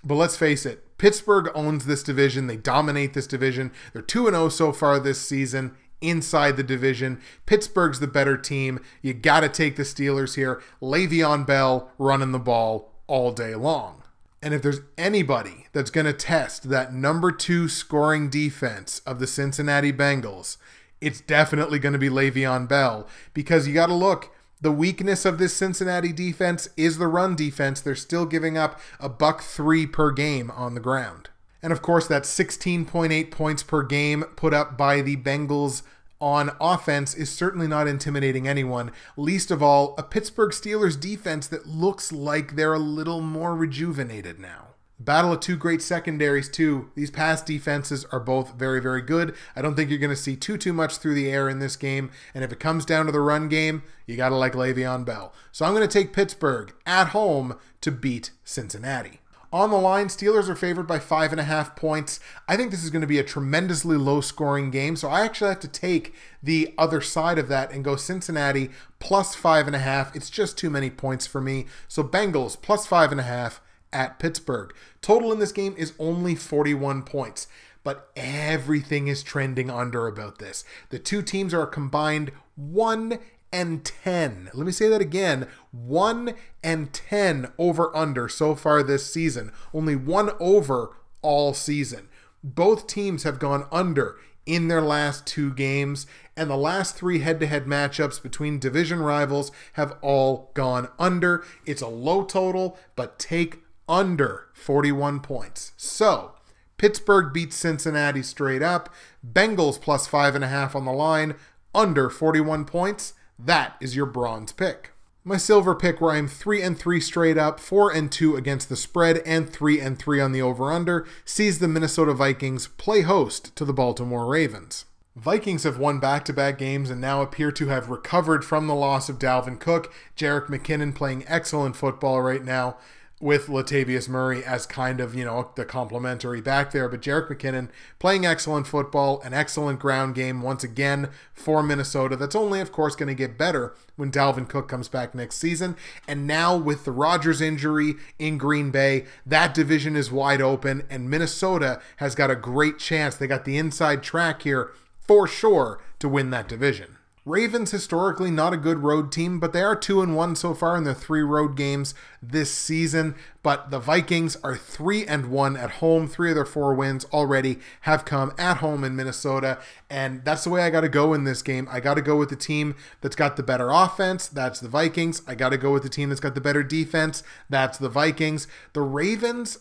But let's face it, Pittsburgh owns this division. They dominate this division. They're 2-0 so far this season inside the division. Pittsburgh's the better team. You got to take the Steelers here. Le'Veon Bell running the ball all day long. And if there's anybody that's going to test that number 2 scoring defense of the Cincinnati Bengals, it's definitely going to be Le'Veon Bell, because you got to look. The weakness of this Cincinnati defense is the run defense. They're still giving up $103 per game on the ground. And of course, that 16.8 points per game put up by the Bengals on offense is certainly not intimidating anyone, least of all a Pittsburgh Steelers defense that looks like they're a little more rejuvenated now. Battle of 2 great secondaries too. These pass defenses are both very, very good. I don't think you're going to see too much through the air in this game. And if it comes down to the run game, you got to like Le'Veon Bell. So I'm going to take Pittsburgh at home to beat Cincinnati. On the line, Steelers are favored by 5.5 points. I think this is going to be a tremendously low-scoring game, so I actually have to take the other side of that and go Cincinnati plus 5.5. It's just too many points for me. So Bengals plus 5.5 at Pittsburgh. Total in this game is only 41 points, but everything is trending under about this. The two teams are a combined 1-10. Let me say that again. 1-10 over under so far this season. Only 1 over all season. Both teams have gone under in their last 2 games, and the last 3 head-to-head matchups between division rivals have all gone under. It's a low total, but take under 41 points. So Pittsburgh beats Cincinnati straight up. Bengals plus 5.5 on the line, under 41 points. That is your bronze pick. My silver pick, where I'm 3-3 straight up, 4-2 against the spread, and 3-3 on the over-under, sees the Minnesota Vikings play host to the Baltimore Ravens. Vikings have won back-to-back games and now appear to have recovered from the loss of Dalvin Cook. Jerick McKinnon playing excellent football right now, with Latavius Murray as kind of, the complimentary back there. But Jerick McKinnon playing excellent football, an excellent ground game once again for Minnesota. That's only, of course, going to get better when Dalvin Cook comes back next season. And now with the Rodgers injury in Green Bay, that division is wide open, and Minnesota has got a great chance. They got the inside track here for sure to win that division. Ravens historically not a good road team, but they are 2-1 so far in their 3 road games this season. But the Vikings are 3-1 at home. 3 of their 4 wins already have come at home in Minnesota, and that's the way I got to go in this game. I got to go with the team that's got the better offense. That's the Vikings. I got to go with the team that's got the better defense. That's the Vikings. The Ravens,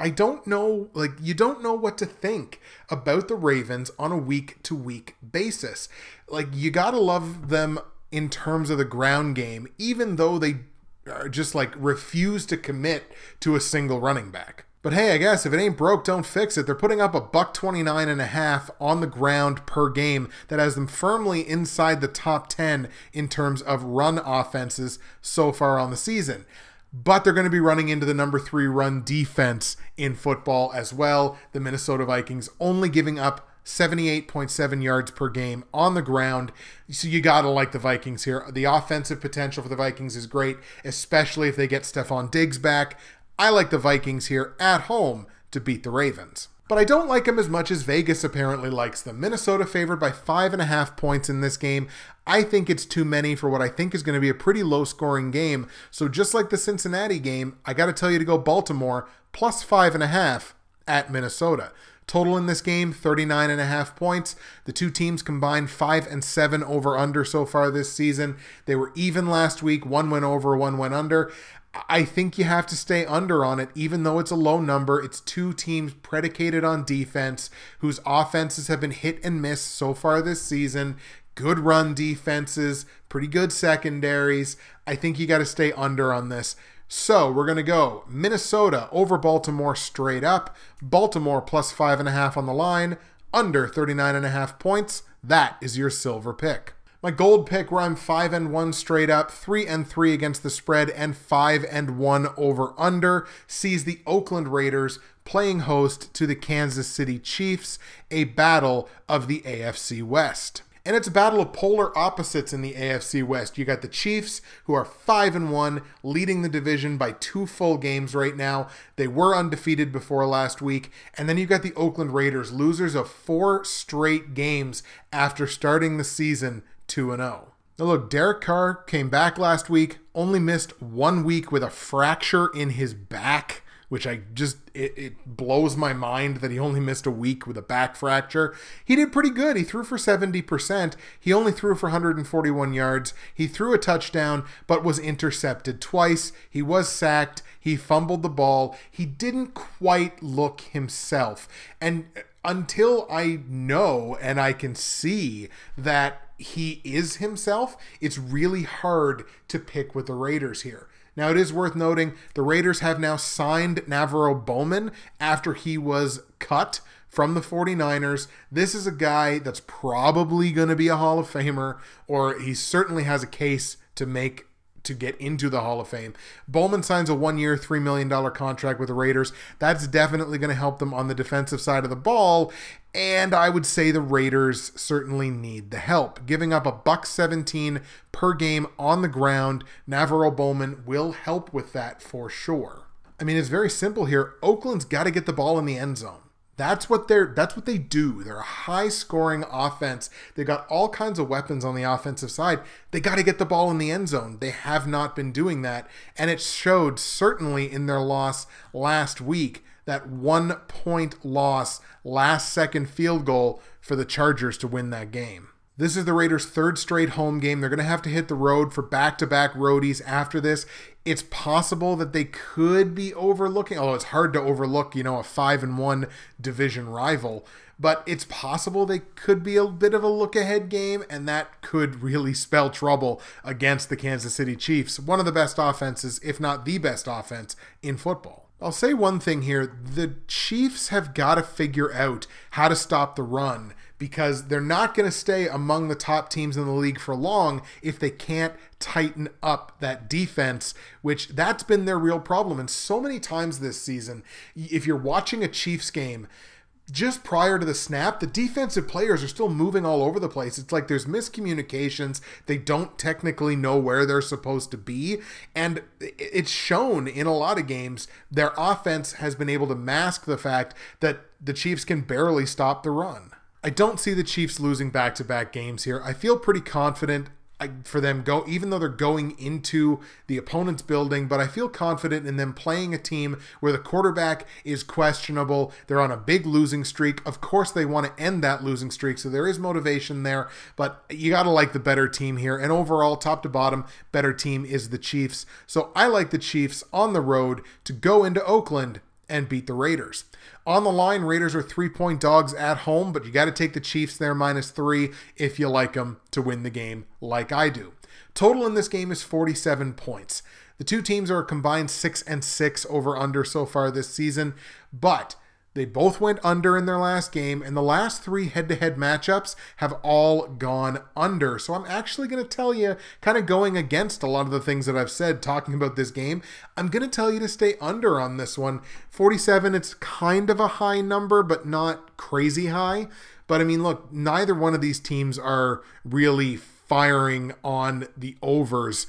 I don't know, you don't know what to think about the Ravens on a week-to-week basis. You gotta love them in terms of the ground game, even though they are just refuse to commit to a single running back. But hey, I guess if it ain't broke, don't fix it. They're putting up a $129.5 on the ground per game. That has them firmly inside the top 10 in terms of run offenses so far on the season. But they're going to be running into the number 3 run defense in football as well. The Minnesota Vikings only giving up 78.7 yards per game on the ground. So you got to like the Vikings here. The offensive potential for the Vikings is great, especially if they get Stephon Diggs back. I like the Vikings here at home to beat the Ravens. but I don't like them as much as Vegas apparently likes them. Minnesota favored by 5.5 points in this game. I think it's too many for what I think is going to be a pretty low-scoring game. So just like the Cincinnati game, I got to tell you to go Baltimore plus 5.5 at Minnesota. Total in this game, 39.5 points. The two teams combined 5 and 7 over-under so far this season. They were even last week. One went over, one went under. I think you have to stay under on it, even though it's a low number. It's two teams predicated on defense, whose offenses have been hit and miss so far this season. Good run defenses, pretty good secondaries. I think you got to stay under on this. So we're going to go Minnesota over Baltimore straight up. Baltimore plus 5.5 on the line. Under 39.5 points. That is your silver pick. My gold pick, where I'm 5-1 straight up, 3-3 against the spread, and 5-1 over under, sees the Oakland Raiders playing host to the Kansas City Chiefs, a battle of the AFC West. And it's a battle of polar opposites in the AFC West. You got the Chiefs, who are 5-1, leading the division by 2 full games right now. They were undefeated before last week. And then you got the Oakland Raiders, losers of 4 straight games after starting the season 2-0. Now look, Derek Carr came back last week, only missed 1 week with a fracture in his back, which it blows my mind that he only missed a week with a back fracture. He did pretty good. He threw for 70%. He only threw for 141 yards. He threw a touchdown, but was intercepted twice. He was sacked. He fumbled the ball. He didn't quite look himself. And until I know and I can see that he is himself, it's really hard to pick with the Raiders here. Now, it is worth noting the Raiders have now signed Navarro Bowman after he was cut from the 49ers. This is a guy that's probably going to be a Hall of Famer, or he certainly has a case to get into the Hall of Fame. Bowman signs a 1-year, $3 million contract with the Raiders. That's definitely going to help them on the defensive side of the ball, and I would say the Raiders certainly need the help. Giving up $1.17 per game on the ground, Navarro Bowman will help with that for sure. I mean, it's very simple here. Oakland's got to get the ball in the end zone. That's what they do. They're a high-scoring offense. They've got all kinds of weapons on the offensive side. They got to get the ball in the end zone. They have not been doing that, and it showed certainly in their loss last week, that 1-point loss, last-second field goal for the Chargers to win that game. This is the Raiders' 3rd straight home game. They're going to have to hit the road for back-to-back roadies after this. It's possible that they could be overlooking, although it's hard to overlook, a 5-1 division rival, but it's possible they could be a bit of a look-ahead game, and that could really spell trouble against the Kansas City Chiefs, one of the best offenses, if not the best offense, in football. I'll say one thing here. The Chiefs have got to figure out how to stop the run, because they're not going to stay among the top teams in the league for long if they can't tighten up that defense, which that's been their real problem. And so many times this season, if you're watching a Chiefs game, just prior to the snap, the defensive players are still moving all over the place. It's like there's miscommunications. They don't technically know where they're supposed to be. And it's shown in a lot of games. Their offense has been able to mask the fact that the Chiefs can barely stop the run. I don't see the Chiefs losing back-to-back games here. I feel pretty confident for them, even though they're going into the opponent's building, but I feel confident in them playing a team where the quarterback is questionable. They're on a big losing streak. Of course, they want to end that losing streak, so there is motivation there, but you got to like the better team here. And overall, top to bottom, better team is the Chiefs. So I like the Chiefs on the road to go into Oakland and beat the Raiders. On the line, Raiders are 3-point dogs at home, but you got to take the Chiefs there -3 if you like them to win the game like I do. Total in this game is 47 points. The two teams are a combined 6-6 over-under so far this season, but they both went under in their last game, and the last 3 head-to-head matchups have all gone under. So I'm actually going to tell you, kind of going against a lot of the things that I've said talking about this game, I'm going to tell you to stay under on this one. 47, it's kind of a high number, but not crazy high. But I mean, look, neither one of these teams are really firing on the overs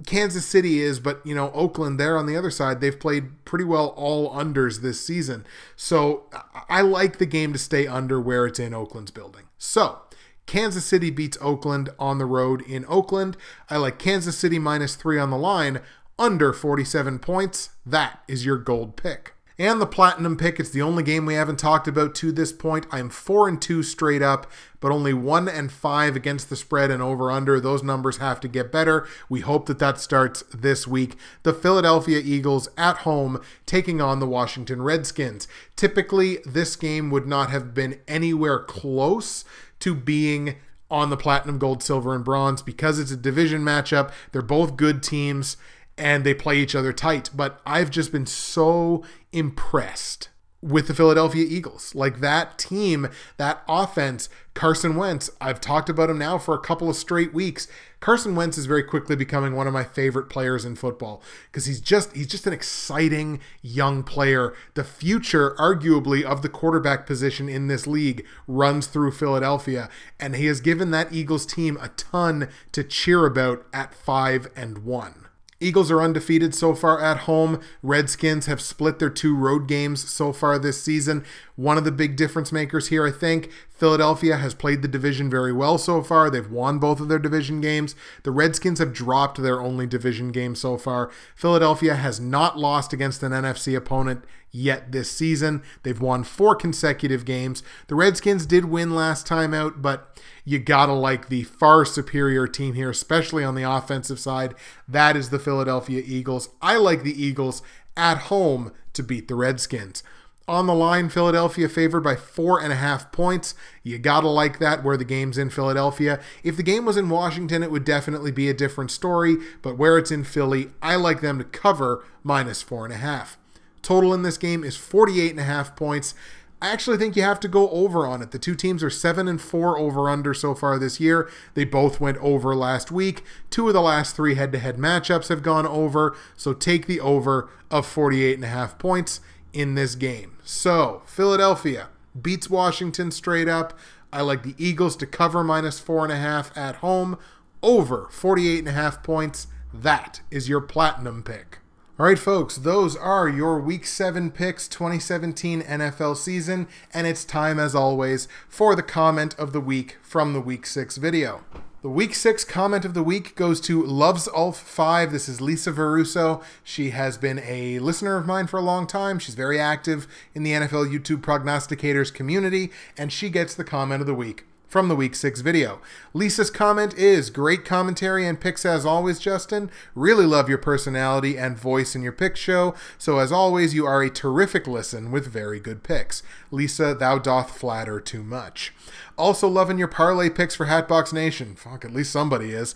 Kansas City is, but, you know, Oakland there on the other side, they've played pretty well all unders this season. So I like the game to stay under where it's in Oakland's building. So Kansas City beats Oakland on the road in Oakland. I like Kansas City -3 on the line, under 47 points. That is your gold pick. And the platinum pick, it's the only game we haven't talked about to this point. I'm 4-2 straight up, but only 1-5 against the spread and over-under. Those numbers have to get better. We hope that that starts this week. The Philadelphia Eagles at home taking on the Washington Redskins. Typically, this game would not have been anywhere close to being on the platinum, gold, silver, and bronze because it's a division matchup. They're both good teams and they play each other tight. But I've just been so impressed with the Philadelphia Eagles. Like that team, that offense, Carson Wentz, I've talked about him now for a couple of straight weeks. Carson Wentz is very quickly becoming one of my favorite players in football because he's just an exciting young player. The future, arguably, of the quarterback position in this league runs through Philadelphia, and he has given that Eagles team a ton to cheer about at 5-1. Eagles are undefeated so far at home. Redskins have split their 2 road games so far this season. One of the big difference makers here, I think, Philadelphia has played the division very well so far. They've won both of their division games. The Redskins have dropped their only division game so far. Philadelphia has not lost against an NFC opponent yet this season. They've won 4 consecutive games. The Redskins did win last time out, but you gotta like the far superior team here, especially on the offensive side. That is the Philadelphia Eagles. I like the Eagles at home to beat the Redskins. On the line, Philadelphia favored by 4.5 points. You gotta like that where the game's in Philadelphia. If the game was in Washington, it would definitely be a different story, but where it's in Philly, I like them to cover -4.5. Total in this game is 48.5 points. I actually think you have to go over on it. The two teams are 7-4 over-under so far this year. They both went over last week. 2 of the last 3 head-to-head matchups have gone over, so take the over of 48.5 points in this game. So, Philadelphia beats Washington straight up. I like the Eagles to cover -4.5 at home. Over 48.5 points. That is your platinum pick. All right, folks, those are your Week 7 picks, 2017 NFL season, and it's time, as always, for the comment of the week from the Week 6 video. The Week 6 comment of the week goes to LovesUlf5. This is Lisa Veruso. She has been a listener of mine for a long time. She's very active in the NFL YouTube prognosticators community, and she gets the comment of the week from the Week 6 video. Lisa's comment is, great commentary and picks as always, Justin. Really love your personality and voice in your pick show. So as always, you are a terrific listen with very good picks. Lisa, thou doth flatter too much. Also loving your parlay picks for HATBOX Nation. Fuck, at least somebody is.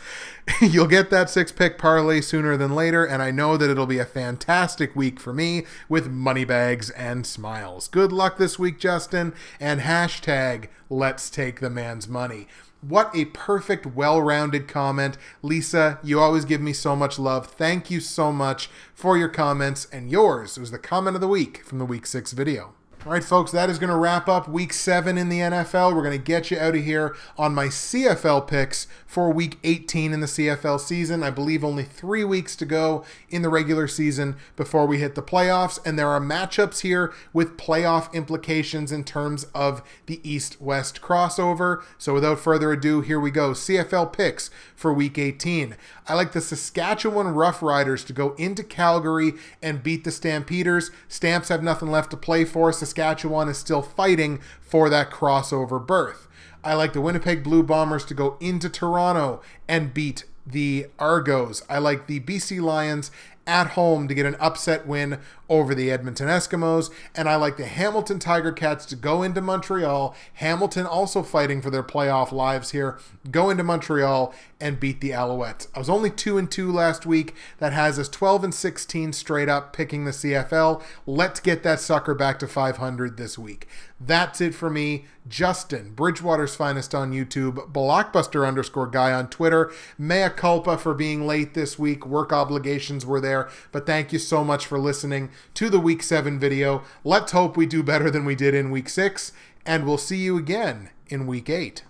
You'll get that 6-pick parlay sooner than later, and I know that it'll be a fantastic week for me with money bags and smiles. Good luck this week, Justin, and hashtag let's take the man's money. What a perfect, well-rounded comment. Lisa, you always give me so much love. Thank you so much for your comments, and yours was the comment of the week from the Week 6 video. All right, folks, that is going to wrap up Week 7 in the NFL. We're going to get you out of here on my CFL picks for Week 18 in the CFL season. I believe only 3 weeks to go in the regular season before we hit the playoffs, and there are matchups here with playoff implications in terms of the East-West crossover. So without further ado, here we go. CFL picks for Week 18. I like the Saskatchewan Roughriders to go into Calgary and beat the Stampeders. Stamps have nothing left to play for. Saskatchewan is still fighting for that crossover berth. I like the Winnipeg Blue Bombers to go into Toronto and beat the Argos. I like the BC Lions at home to get an upset win over the Edmonton Eskimos, and I like the Hamilton Tiger Cats to go into Montreal. Hamilton also fighting for their playoff lives here. Go into Montreal and beat the Alouettes. I was only 2-2 last week. That has us 12-16 straight up picking the CFL. Let's get that sucker back to 500 this week. That's it for me. Justin, Bridgewater's Finest on YouTube, Blockbuster_guy on Twitter. Mea culpa for being late this week. Work obligations were there, but thank you so much for listening to the Week 7 video. Let's hope we do better than we did in Week 6, and we'll see you again in Week 8.